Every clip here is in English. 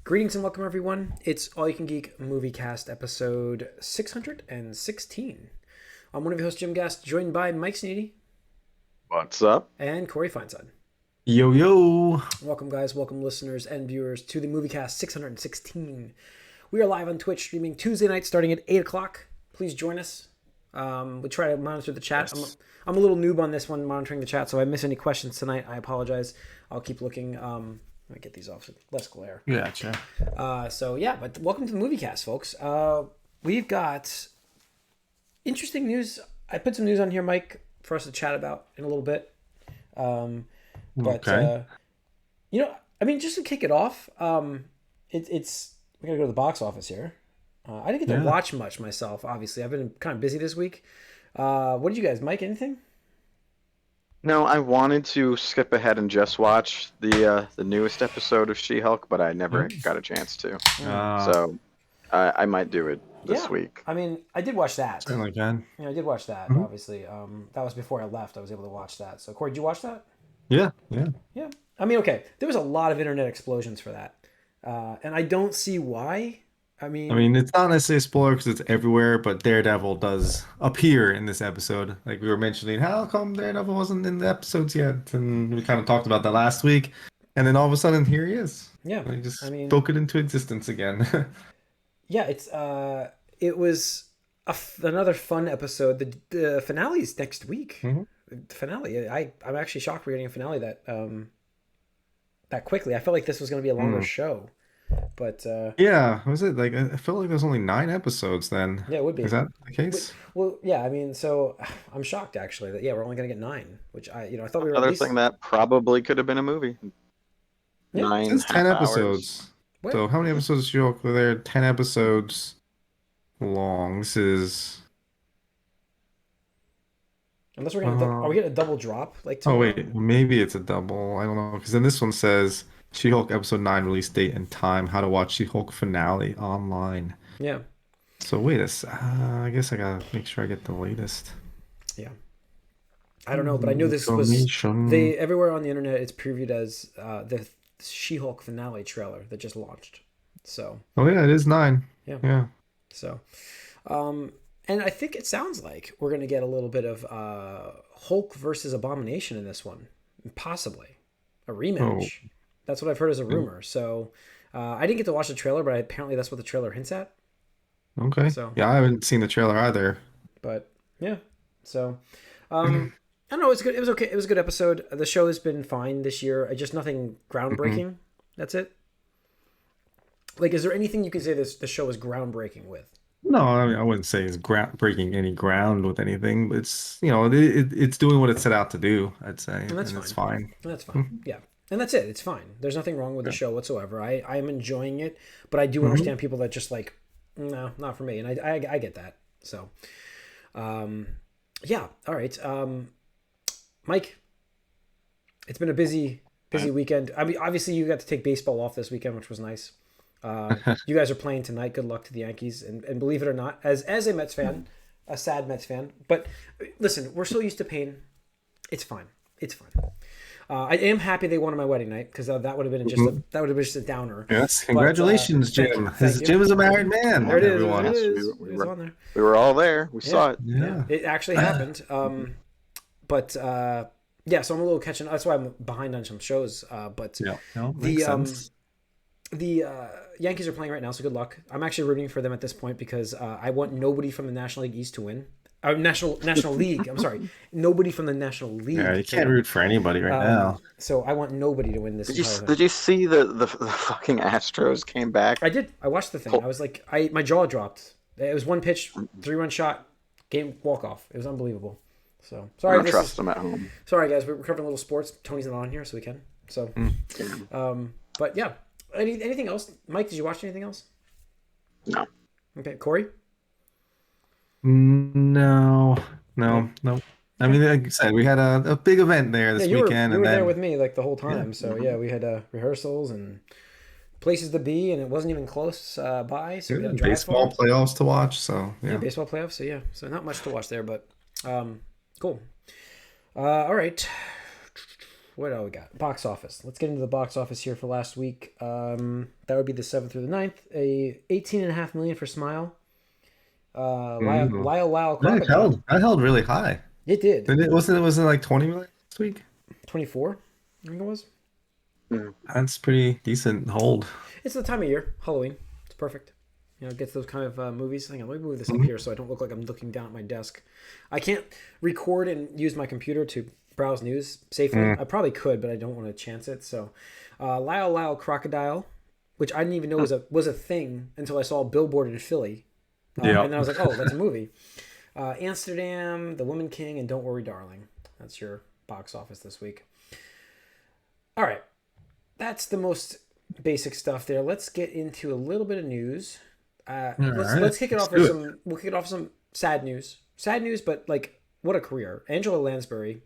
Greetings and welcome, everyone. It's All You Can Geek Moviecast episode 616. I'm one of your hosts, Jim Gast, joined by Mike Sneedy. What's up? And Corey Feinside. Yo, yo. Welcome, guys. Welcome, listeners and viewers, to the Moviecast 616. We are live on Twitch, streaming Tuesday night starting at 8 o'clock. Please join us. We try to monitor the chat. Yes. I'm a little noob on this one, monitoring the chat, so if I miss any questions tonight, I apologize. I'll keep looking. Let me get these off with less glare. Gotcha. But welcome to the Moviecast, folks. We've got interesting news. I put some news on here, Mike, for us to chat about in a little bit. Okay. Just to kick it off, it's we gotta go to the box office here. I didn't get to watch much myself. Obviously, I've been kind of busy this week. What did you guys, Mike? Anything? No, I wanted to skip ahead and just watch the newest episode of SheHulk, but I never got a chance to. So I might do it this week. I mean, I did watch that. Certainly can. I did watch that. Obviously, that was before I left. I was able to watch that. So, Corey, did you watch that? Yeah. Yeah. I mean, okay. There was a lot of internet explosions for that, and I don't see why. I mean, it's not necessarily a spoiler because it's everywhere, but Daredevil does appear in this episode. Like we were mentioning, how come Daredevil wasn't in the episodes yet? And we kind of talked about that last week. And then all of a sudden, here he is. Yeah. He just spoke it into existence again. Yeah, it was another fun episode. The finale is next week. The finale. I'm actually shocked we're getting a finale that quickly. I felt like this was going to be a longer show. But yeah, was it like I felt like there's only 9 episodes then? Yeah, it would be. Is that the case? Well, yeah. I mean, so I'm shocked actually that we're only gonna get 9, which I thought we were. Another thing that probably could have been a movie. Yeah. 9 It's 10 half episodes. What? So how many episodes do you were there? 10 episodes long. This is. Unless we're gonna are we getting a double drop like? Oh tomorrow? wait, maybe it's a double. I don't know because then this one says She-Hulk episode 9 release date and time. How to watch She-Hulk finale online. Yeah. So wait I guess I gotta make sure I get the latest. Yeah. I don't know, but I knew this was everywhere on the internet. It's previewed as the She-Hulk finale trailer that just launched. So. Oh yeah, it is 9. Yeah. So, and I think it sounds like we're gonna get a little bit of Hulk versus Abomination in this one, possibly a rematch. Oh. That's what I've heard as a rumor. So, I didn't get to watch the trailer, but apparently that's what the trailer hints at. Okay. So yeah, I haven't seen the trailer either. But yeah, so I don't know. It's good. It was okay. It was a good episode. The show has been fine this year. Just nothing groundbreaking. That's it. Like, is there anything you can say the show is groundbreaking with? No, I mean, I wouldn't say it's breaking any ground with anything. But it's it's doing what it set out to do. I'd say, and that's it's fine. And that's fine. Yeah, and that's it. It's fine. There's nothing wrong with the show whatsoever. I am enjoying it, but I do understand people that just like, no, not for me, and I get that. So, yeah. All right, Mike. It's been a busy weekend. I mean, obviously you got to take baseball off this weekend, which was nice. You guys are playing tonight. Good luck to the Yankees. And believe it or not, as a Mets fan, a sad Mets fan, but listen, we're so used to pain. It's fine. It's fine. I am happy they won on my wedding night because that would have been just a downer. Yes, congratulations, Jim. Jim is a married man. There it is. Everyone. It is. It was on there. We were all there. We saw it. Yeah. It actually happened. Yeah, so I'm a little catching. That's why I'm behind on some shows. Makes sense. The Yankees are playing right now, so good luck. I'm actually rooting for them at this point because I want nobody from the National League East to win. National League. I'm sorry, nobody from the National League. Yeah, you can't root for anybody right now. So I want nobody to win this. Did you see the fucking Astros came back? I did. I watched the thing. I was like, my jaw dropped. It was one pitch, 3-run shot, game walk off. It was unbelievable. So sorry. I don't trust them at home. Sorry guys, we're covering a little sports. Tony's not on here, so we can. So, but yeah. Anything else, Mike? Did you watch anything else? No. Okay, Corey. No. I mean, like you said, we had a big event there this weekend. You were there with me like the whole time. So yeah, we had rehearsals and places to be, and it wasn't even close by. So we had baseball playoffs to watch. So yeah, baseball playoffs. So yeah, so not much to watch there, but cool. All right, what do we got? Box office. Let's get into the box office here for last week. That would be the 7th through the 9th. A 18.5 million for Smile. Lyle Crocodile. That held really high. It did. And it wasn't like 20 million this week? 24, I think it was. That's pretty decent hold. It's the time of year, Halloween. It's perfect. You know, it gets those kind of movies. Hang on, let me move this up here so I don't look like I'm looking down at my desk. I can't record and use my computer to browse news safely. I probably could, but I don't want to chance it. So, Lyle Crocodile, which I didn't even know was a thing until I saw a billboard in Philly. And then I was like, oh, that's a movie. Amsterdam, The Woman King, and Don't Worry, Darling. That's your box office this week. All right. That's the most basic stuff there. Let's get into a little bit of news. Let's kick it off with some. We'll kick it off with some sad news. Sad news, but like, what a career! Angela Lansbury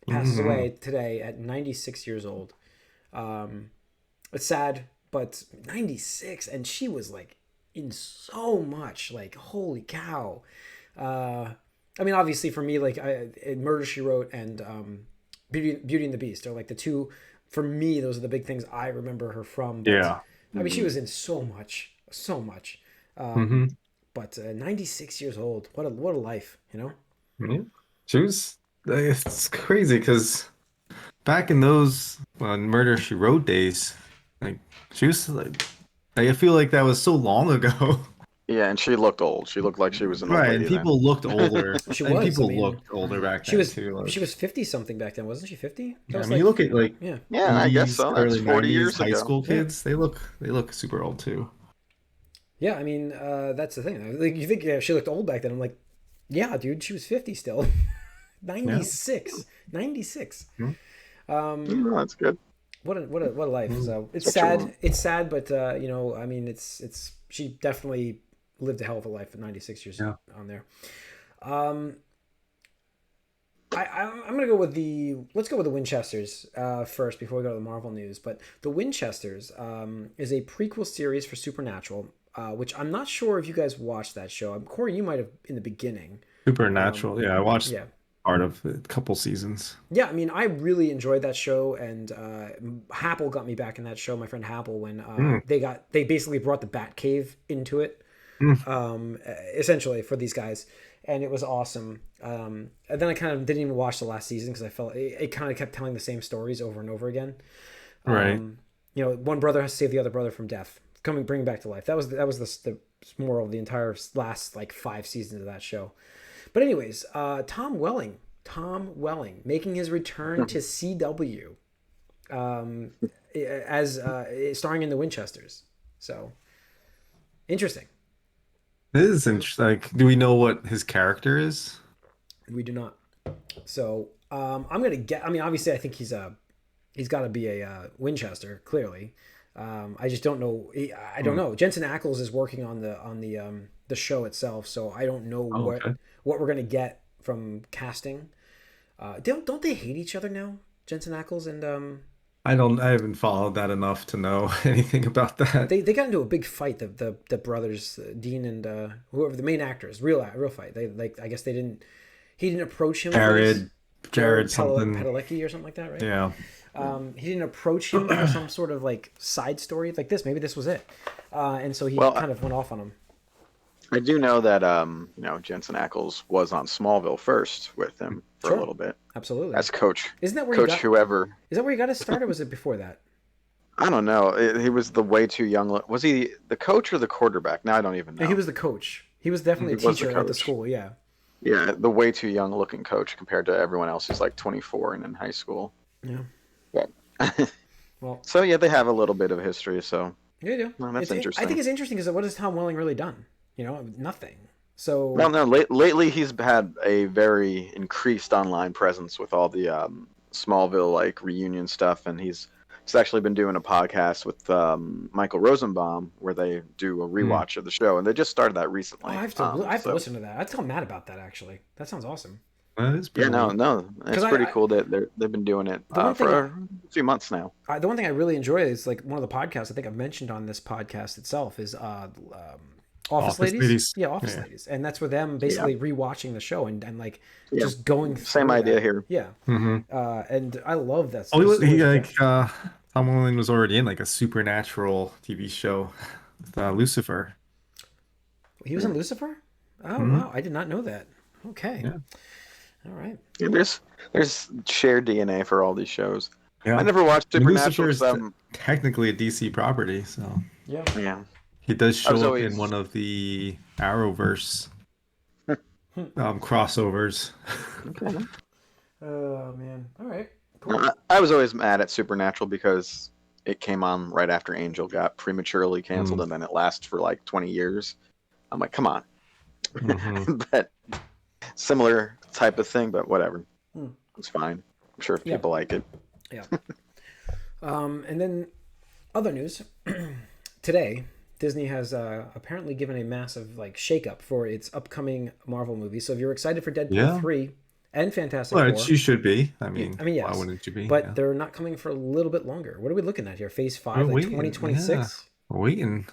passes away today at 96 years old. It's sad, but 96, and she was like in so much. Like, holy cow! I mean, obviously for me, like Murder, She Wrote and Beauty and the Beast are like the two. For me, those are the big things I remember her from. But, I mean, she was in so much. But 96 years old, what a life, you know? Yeah. She was. It's crazy because back in those Murder She Wrote days, like she was like, I feel like that was so long ago. Yeah, and she looked old. She looked like she was an old Right, lady and people looked older. She and was. people I mean, looked older back then too. Like, she was 50 something back then, wasn't she? 50? yeah, I mean, you look at like yeah, I guess so. That's early 40 years high ago. school kids. They look super old too. Yeah, I mean, that's the thing. Like, you think she looked old back then? I'm like, yeah, dude, she was 50 still. 96. 96. That's good. What a life. So it's sad. It's sad, but you know, I mean, it's she definitely lived a hell of a life at 96 years on there. I'm gonna go with let's go with the Winchesters first before we go to the Marvel news. But the Winchesters is a prequel series for Supernatural, which I'm not sure if you guys watched that show. Corey, you might have in the beginning. Supernatural, I watched part of a couple seasons. Yeah, I mean, I really enjoyed that show, and Happle got me back in that show. My friend Happle, when they basically brought the Batcave into it. Essentially for these guys, and it was awesome. And then I kind of didn't even watch the last season because I felt it kind of kept telling the same stories over and over again. Right. You know, one brother has to save the other brother from death, bring back to life. That was the moral of the entire last like 5 seasons of that show. But anyways, Tom Welling making his return to CW, as starring in the Winchesters. So interesting. It is interesting. Like, do we know what his character is? We do not. So I'm gonna get. I mean, obviously, I think he's got to be a Winchester. Clearly, I just don't know. I don't know. Jensen Ackles is working on the show itself, so I don't know what we're gonna get from casting. Don't they hate each other now, Jensen Ackles and I haven't followed that enough to know anything about that. They got into a big fight. The brothers, Dean and whoever the main actors, real fight. They like, I guess he didn't approach him. Jared something Padalecki or something like that, right? Yeah. He didn't approach him for some sort of like side story like this. Maybe this was it, and so he kind of went off on him. I do know that Jensen Ackles was on Smallville first with him for a little bit. Absolutely. As coach. Isn't that where whoever? Is that where he got his start, or was it before that? I don't know. He was the way too young. Was he the coach or the quarterback? Now I don't even know. Yeah, he was the coach. He was definitely a teacher at the school. Yeah. Yeah, the way too young looking coach compared to everyone else who's like 24 and in high school. Yeah. But well. So yeah, they have a little bit of history. So yeah. Well, that's interesting. I think it's interesting because what has Tom Welling really done? You know, nothing. So well, no. Lately, he's had a very increased online presence with all the Smallville like reunion stuff, and he's actually been doing a podcast with Michael Rosenbaum where they do a rewatch of the show, and they just started that recently. I have to listen to that. I'd tell Matt about that actually. That sounds awesome. That is pretty it's pretty cool that they've been doing it for a few months now. The one thing I really enjoy is like one of the podcasts I think I've mentioned on this podcast itself is Office Office Ladies. Ladies. Yeah, Office Yeah. Ladies, and that's where them Yeah. basically rewatching the show and like Yeah. just going Same through idea that. here. Yeah, Mm-hmm. and I love that Oh, the he stories you like get. Tom Holland was already in like a supernatural TV show with Lucifer. He was in Lucifer. Oh Hmm. wow, I did not know that. Okay, Yeah. all right. Yeah, there's shared DNA for all these shows. I Yeah. never watched I mean, Supernatural Lucifer because is technically a DC property, so Yeah. yeah, he does I was show up in always one of the Arrowverse crossovers. okay. Oh man. All right. No, Cool. I was always mad at Supernatural because it came on right after Angel got prematurely canceled, Mm. and then it lasted for like 20 years. I'm like, come on. Hmm. But similar type of thing, but whatever. Hmm. It's fine. I'm sure if Yeah. people like it. Yeah. And then other news. Today, Disney has apparently given a massive like shakeup for its upcoming Marvel movie. So if you're excited for Deadpool Yeah. 3 and Fantastic Well, Four, you should be. I mean Why yes, wouldn't you be? but Yeah. they're not coming for a little bit longer. What are we looking at here? Phase 5, We're like waiting. Yeah. 2026? We're waiting.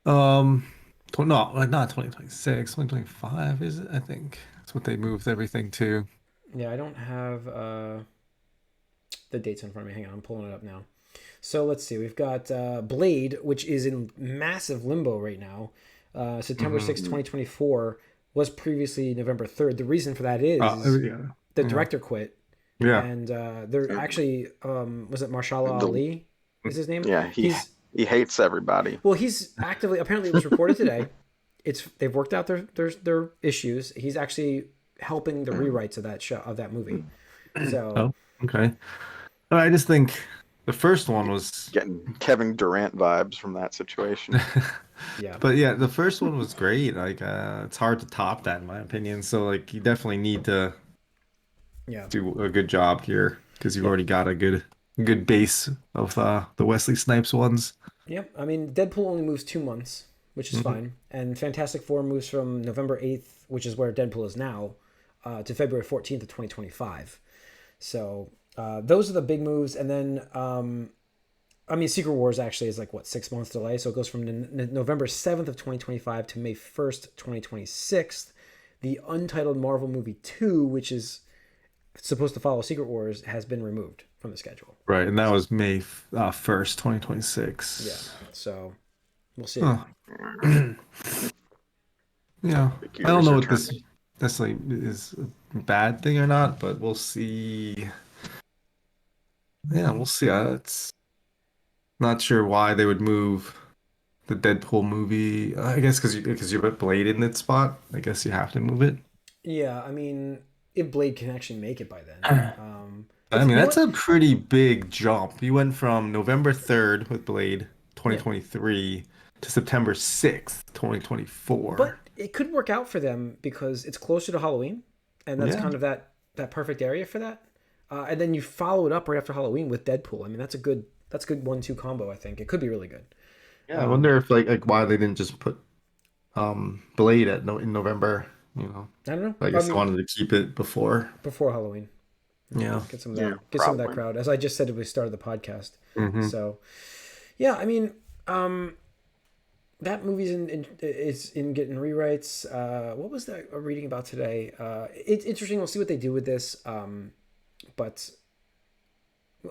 Um, no, not 2026, 2025, is it? I think that's what they moved everything to. Yeah, I don't have the dates in front of me. Hang on, I'm pulling it up now. So let's see. We've got Blade, which is in massive limbo right now. September 6th, 2024 was previously November 3rd. The reason for that is Yeah. the Yeah. director quit. Yeah. And they're actually, was it Marshala Ali? Is his name? Yeah, he hates everybody. Well, he's actively, apparently it was reported today. They've worked out their issues. He's actually helping the rewrites of that show, of that movie. So Oh, okay. I just think the first one was, Getting Kevin Durant vibes from that situation. yeah. but yeah, the first one was great. Like, it's hard to top that in my opinion. So like, you definitely need to Yeah. do a good job here because you've Yeah. already got a good base of the Wesley Snipes ones. Yep. I mean, Deadpool only moves 2 months, which is fine. And Fantastic Four moves from November 8th, which is where Deadpool is now, to February 14th of 2025. So those are the big moves. And then, I mean, Secret Wars actually is like, what, 6 months delay? So it goes from November 7th of 2025 to May 1st, 2026. The untitled Marvel movie 2, which is supposed to follow Secret Wars, has been removed from the schedule. Right, and that was May 1st, 2026. Yeah. So we'll see. Huh. Yeah, I don't know what this necessarily is a bad thing or not, but we'll see. Yeah, we'll see. It's not sure why they would move the Deadpool movie. I guess because you put Blade in its spot. I guess you have to move it. Yeah, I mean, if Blade can actually make it by then. I mean, that's a pretty big jump. You went from November 3rd with Blade 2023 to September 6th, 2024. But it could work out for them because it's closer to Halloween, and that's kind of that perfect area for that. And then you follow it up right after Halloween with Deadpool. I mean, that's a good 1-2 combo. I think it could be really good. Yeah, I wonder if like why they didn't just put Blade in November. You know, I don't know. I guess they wanted to keep it before Halloween. Yeah, Get some of that. Get some of that crowd. As I just said, we started the podcast. So, yeah, I mean, that movie's in getting rewrites. What was that reading about today? It's interesting. We'll see what they do with this. But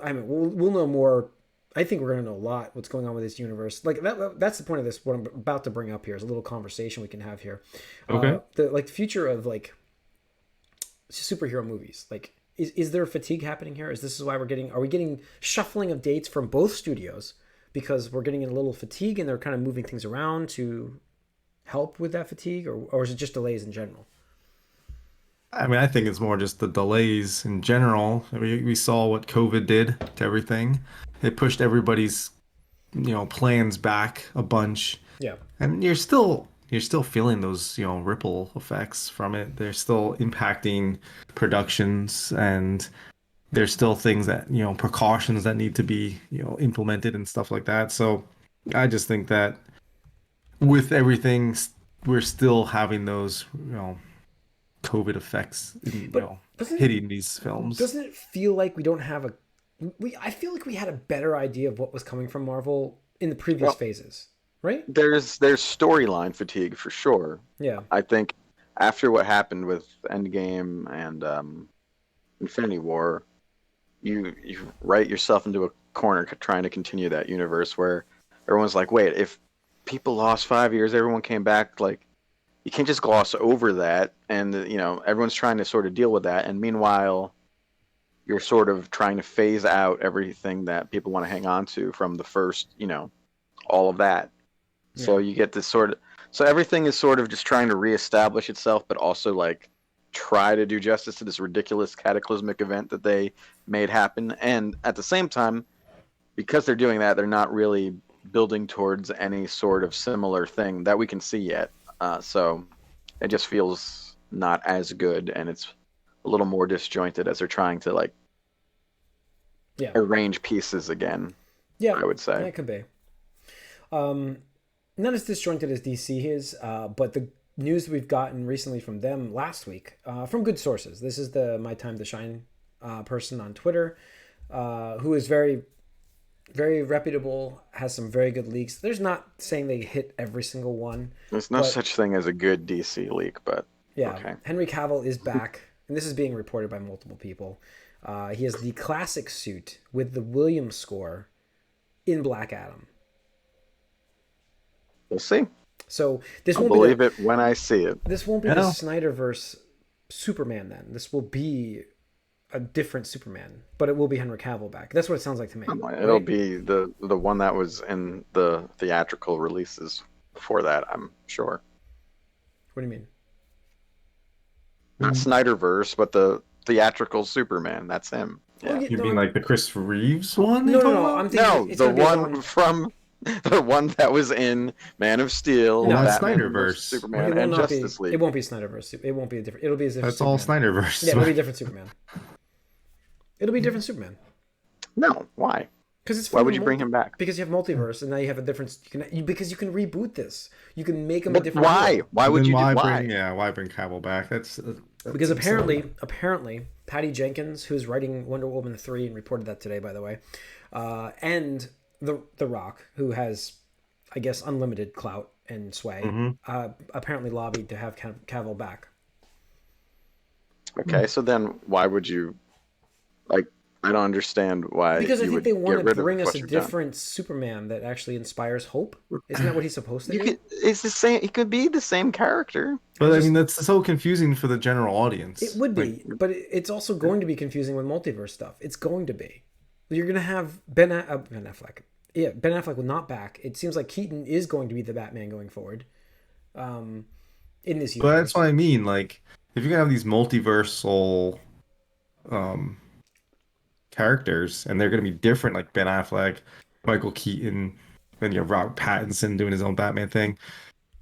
I mean, we'll know more. I think we're going to know a lot what's going on with this universe. Like that's the point of this. What I'm about to bring up here is a little conversation we can have here. Okay. The future of like superhero movies. Like, is there fatigue happening here? Is this why are we getting shuffling of dates from both studios because we're getting a little fatigue and they're kind of moving things around to help with that fatigue, or is it just delays in general? I mean, I think it's more just the delays in general. We saw what COVID did to everything. It pushed everybody's, plans back a bunch. Yeah. And you're still feeling those, ripple effects from it. They're still impacting productions, and there's still things that, precautions that need to be, implemented and stuff like that. So I just think that with everything, we're still having those, COVID effects, hitting these films. Doesn't it feel like we don't have I feel like we had a better idea of what was coming from Marvel in the previous phases, right? There's storyline fatigue for sure. Yeah. I think after what happened with Endgame and Infinity War, you write yourself into a corner trying to continue that universe where everyone's like, wait, if people lost 5 years, everyone came back, like you can't just gloss over that, and everyone's trying to sort of deal with that, and meanwhile you're sort of trying to phase out everything that people want to hang on to from the first, all of that. So you get this sort of, so everything is sort of just trying to reestablish itself, but also like try to do justice to this ridiculous cataclysmic event that they made happen. And at the same time, because they're doing that, they're not really building towards any sort of similar thing that we can see yet. So it just feels not as good, and it's a little more disjointed as they're trying to like arrange pieces again. Yeah, I would say that could be. Not as disjointed as DC is, but the news we've gotten recently from them last week, from good sources. This is the My Time to Shine person on Twitter, who is very, very reputable, has some very good leaks. There's not saying they hit every single one. There's no such thing as a good DC leak, but yeah, okay. Henry Cavill is back, and this is being reported by multiple people. He has the classic suit with the Williams score in Black Adam. We'll see. So this I'll won't believe be it when I see it. This won't be the Snyderverse Superman then. This will be a different Superman, but it will be Henry Cavill back. That's what it sounds like to me. It'll be the one that was in the theatrical releases before that, I'm sure. What do you mean? Not Snyderverse, but the theatrical Superman. That's him. Yeah. You mean like the Chris Reeves one? No. I'm thinking the one from the one that was in Man of Steel, Snyderverse, Superman, and Justice League. It won't be Snyderverse. It won't be a different. It'll be as if that's all Snyderverse. Yeah, it'll be a different Superman. It'll be a different Superman. No, why? Because why would you bring him back? Because you have multiverse, and now you have a different. Because you can reboot this. You can make him a different. Why? Hero. Why would you? Why bring Cavill back? That's because apparently, Patty Jenkins, who's writing Wonder Woman 3 and reported that today, by the way, and the Rock, who has, I guess, unlimited clout and sway, apparently lobbied to have Cavill back. Okay, so then why would you, like? I don't understand why. Because I think they want to bring us a different Superman that actually inspires hope. Isn't that what he's supposed to do? It's the same. It could be the same character. But I mean, that's so confusing for the general audience. It would be, but it's also going to be confusing with multiverse stuff. It's going to be. You're going to have Ben Affleck. Yeah, Ben Affleck will not back. It seems like Keaton is going to be the Batman going forward. In this universe. But that's what I mean. Like, if you're gonna have these multiversal, characters, and they're going to be different, like Ben Affleck, Michael Keaton, then you have Robert Pattinson doing his own Batman thing.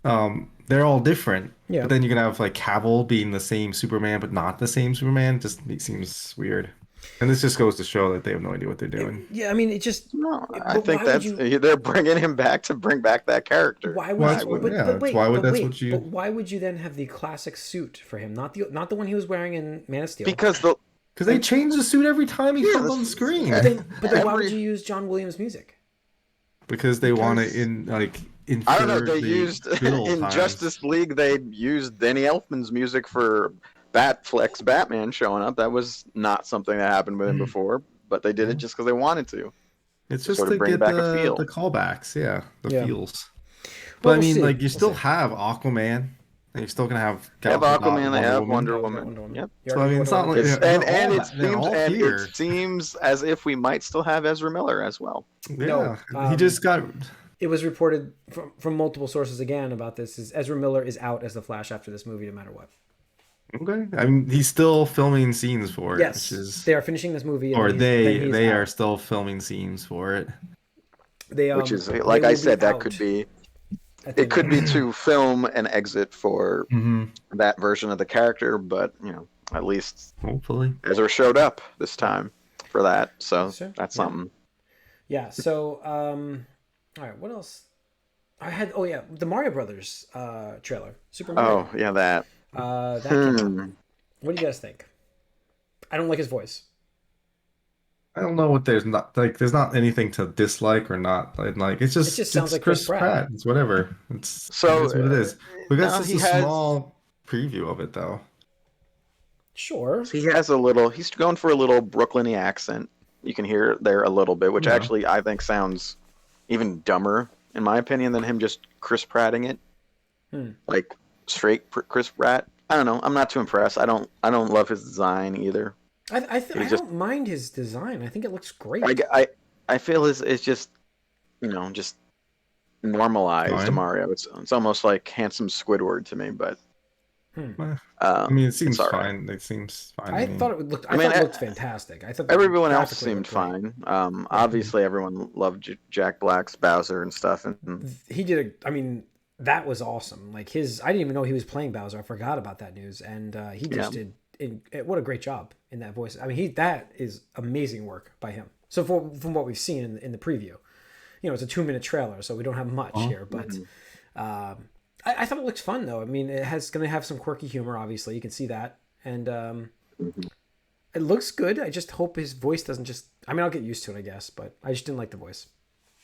They're all different. Yeah. But then you can have like Cavill being the same Superman, but not the same Superman. It seems weird. And this just goes to show that they have no idea what they're doing. I mean, it just. No, I think they're bringing him back to bring back that character. Why would you then have the classic suit for him, not the one he was wearing in Man of Steel? Because they change the suit every time he comes on screen. But then why would you use John Williams music? Because they want to I don't know. They used in Justice League. They used Danny Elfman's music for Batfleck's Batman showing up. That was not something that happened with him before, but they did it just because they wanted to. It's just to bring back a feel. The callbacks, feels. But I mean, like you still have Aquaman. And you're still gonna have Aquaman. They have Wonder Woman. Yep. So I mean, it's not like it seems as if we might still have Ezra Miller as well. Yeah, he just got. It was reported from multiple sources again about this. Is Ezra Miller is out as the Flash after this movie, no matter what. Okay, I mean he's still filming scenes for it. Yes, they are finishing this movie. Or they are still filming scenes for it. Which is like I said, that could be. It could be to film an exit for that version of the character, but at least hopefully Ezra showed up this time for that, so that's something. Yeah. So, all right. What else? I had. Oh yeah, the Mario Brothers trailer. Super Mario. Oh yeah, that. What do you guys think? I don't like his voice. I don't know what there's not like. There's not anything to dislike or not. Like it's It just just sounds it's like Chris Chris Pratt. Pratt. It's whatever. It So is what it is. We got no, just he a has small preview of it though. Sure. he has a little. He's going for a little Brooklyny accent. You can hear it there a little bit, which Yeah. actually I think sounds even dumber in my opinion than him just Chris Pratting it, Hmm. like straight Chris Pratt. I don't know. I'm not too impressed. I don't love his design either. I He just don't mind his design. I think it looks I, great. I feel it's just just normalized Fine. Mario. It's almost like handsome Squidward to me, but Hmm. I mean, it it's seems all right. fine. It seems fine to I me. thought it would look. I I mean, thought it looked fantastic. I thought the everyone else graphically seemed looked great. fine. Yeah, Obviously, everyone loved Jack Black's Bowser and stuff, and he did a. I mean, that was awesome. Like his, I didn't even know he was playing Bowser. I forgot about that news, and he yeah, just did. What a great job in that voice. I mean, that is amazing work by him. So from what we've seen in the preview, it's a 2-minute trailer, so we don't have much Oh, here, but. mhm. I thought it looked fun though. I mean, it's going to have some quirky humor. Obviously, you can see that, and Mhm. it looks good. I just hope his voice doesn't just. I mean, I'll get used to it, I guess, but I just didn't like the voice.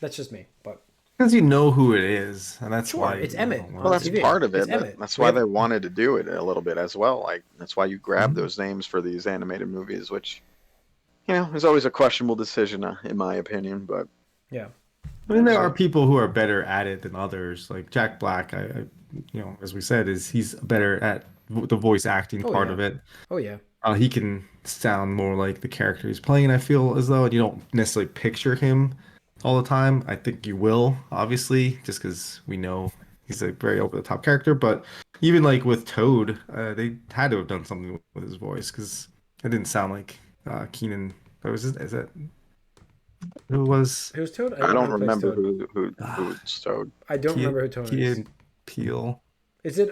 That's just me. But because you know who it is, and that's sure, why it's you Emmett don't Well, on want that's to. TV. part of It's it. Emmett. That's We why have they wanted to do it a little bit as well. Like that's why you grab Mhm. those names for these animated movies, which is always a questionable decision, in my opinion. But yeah. I mean, there are people who are better at it than others. Like Jack Black, as we said, he's better at the voice acting Oh part yeah. of it. Oh yeah. He can sound more like the character he's playing, I feel as though, and you don't necessarily picture him all the time. I think you will, obviously, just because we know he's a very over the top character. But even like with Toad, they had to have done something with his voice because it didn't sound like Keenan. Is that who it was? Who's Toad? I I don't know don't who plays remember Toad. who Ah, it's Toad. I don't Key remember who Toad Key is. and Peele. Is it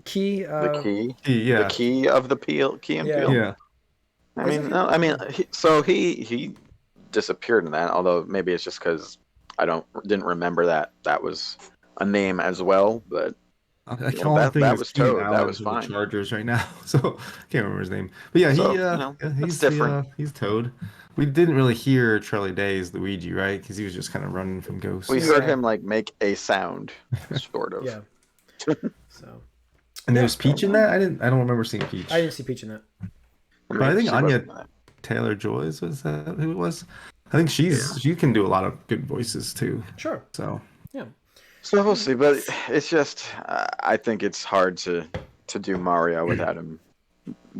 Key? The key, the Yeah, key of the peel, Key and Yeah. Peele. yeah. I Is it mean, him? no, I mean, he disappeared in that. Although maybe it's just because I didn't remember that was a name as well. But I can only that think that is was Keenan Toad. That Allen was for the fine. Chargers right now, so I can't remember his name. But yeah, So yeah, that's different. he's Toad. We didn't really hear Charlie Day's Luigi, right? Because he was just kind of running from We ghosts. heard Yeah. him like make a sound, sort of. Yeah. So And yeah, there's Peach in that. I don't remember seeing I Peach, didn't see Peach in that. I but I mean, think she Anya wasn't in it. Taylor-Joy was that who it was? I think Yeah. she can do a lot of good voices too. Sure. So Yeah. So we'll see, but it's just I think it's hard to do Mario without him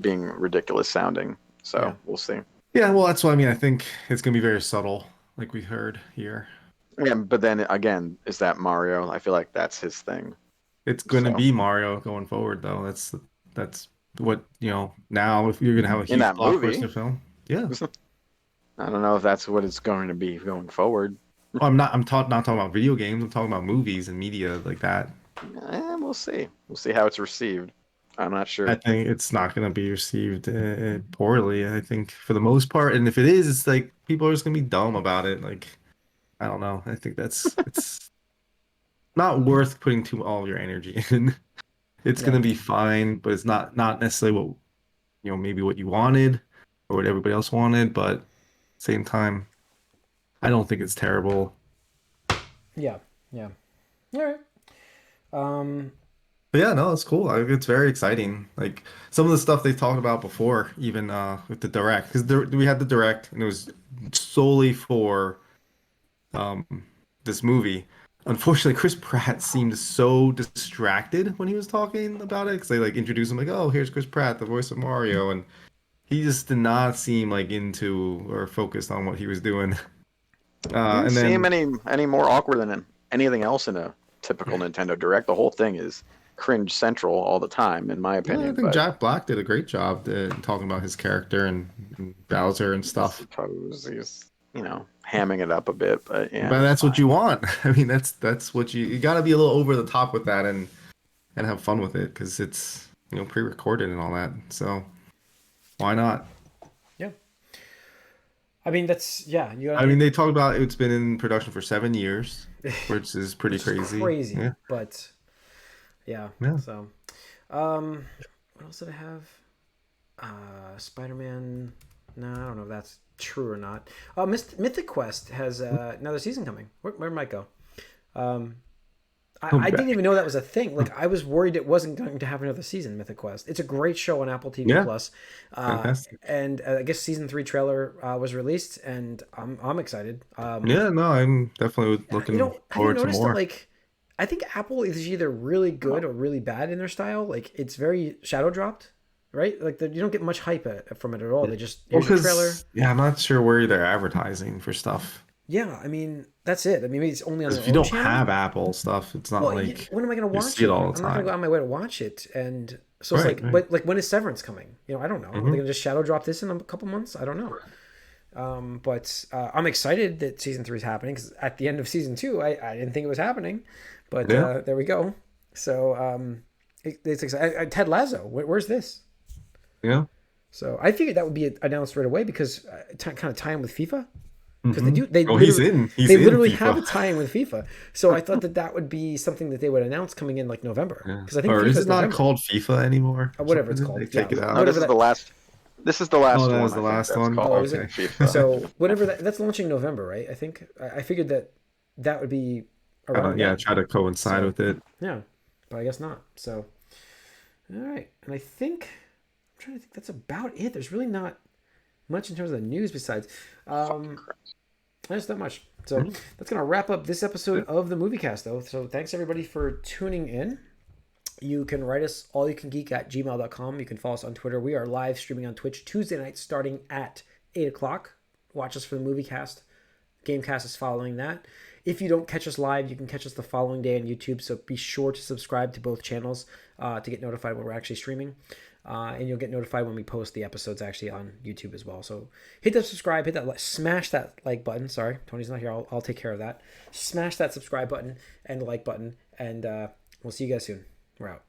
being ridiculous sounding. Yeah. So we'll see. yeah, well, that's what I mean. I think it's gonna be very subtle, like we heard here. Yeah, but then again, is that Mario? I feel like that's his thing. It's going to So be Mario going forward, though. That's what, now if you're going to have a in huge that movie, blockbuster film. Yeah. I don't know if that's what it's going to be going forward. Oh, not talking about video games. I'm talking about movies and media like that. We'll see. We'll see how it's received. I'm not I sure. think it's not going to be received poorly, I think, for the most part. And if it is, it's like people are just going to be dumb about it. Like, I don't know. I think it's not worth putting all of your energy in. It's going Yeah. to be fine, but it's not necessarily what, maybe what you wanted or what everybody else wanted, but same time, I don't think it's terrible. Yeah. Yeah. All right. Um. But yeah, no, it's cool. It's very exciting. Like some of the stuff they talked about before, even with the direct, because we had the direct, and it was solely for um this movie. Unfortunately, Chris Pratt seemed so distracted when he was talking about it, because they like introduced him like, "Oh, here's Chris Pratt, the voice of Mario," and he just did not seem like into or focused on what he was doing. He didn't And seem then any more awkward than anything else in a typical Nintendo Direct. The whole thing is cringe central all the time, in my yeah, I opinion. think But Jack Black did a great job talking about his character and Bowser and I stuff. suppose he's hamming it up a bit. But yeah, But it's that's what fine. you want. I mean, that's what you got to be a little over the top with that and have fun with it because it's pre-recorded and all that. So why not? Yeah. I mean, that's yeah. I mean, they talked about it's been in production for 7 years, which is pretty which is crazy. crazy, Yeah, but yeah. yeah. So, what else did I have? Spider-Man. No, I don't know. that's true or not. Mythic Quest has another season coming. Where might go? I didn't even know that was a thing. Like, I was worried it wasn't going to have another season, Mythic Quest. It's a great show on Apple TV Plus. Fantastic. And I guess season 3 trailer was released, and I'm excited. Yeah, no, I'm definitely looking forward to more. That, like, I think Apple is either really good or really bad in their style. Like, it's very shadow dropped, right? Like, you don't get much hype from it at all. They just, here's your trailer. Yeah, I'm not sure where they're advertising for stuff. Yeah, I mean, that's it. I mean, maybe it's only on their own if you don't channel. have Apple stuff, it's not like when am I going to watch see it all the I'm not going to time. go out of my way to watch it. And so it's but like, when is Severance coming? You know, I don't know. Are they going to just shadow drop this in a couple months? I don't know. But I'm excited that season 3 is happening, because at the end of season 2, I didn't think it was happening, but there we go. So it's exciting. Ted Lasso, where's this? Yeah. So I figured that would be announced right away, because kind of tie in with FIFA. Because he's in. They literally have a tie-in with FIFA. So I thought that would be something that they would announce coming in like November. Because I think or FIFA's is it not November. called FIFA anymore? Whatever it's called. They take it out. No, this is the last. This is the last one. That was the last one. Oh, is it? FIFA. So whatever that's launching November, right? I think I figured that would be around. Try to coincide with it. Yeah, but I guess not. So, all right, and I'm trying to think. That's about it. There's really not much in terms of the news besides. There's not much. So that's going to wrap up this episode of the Moviecast, though. So thanks, everybody, for tuning in. You can write us allyoucangeek@gmail.com. You can follow us on Twitter. We are live streaming on Twitch Tuesday nights starting at 8 o'clock. Watch us for the Moviecast. Gamecast is following that. If you don't catch us live, you can catch us the following day on YouTube. So be sure to subscribe to both channels to get notified when we're actually streaming. And you'll get notified when we post the episodes actually on YouTube as well. So hit that subscribe, smash that like button. Sorry, Tony's not here. I'll take care of that. Smash that subscribe button and the like button, and we'll see you guys soon. We're out.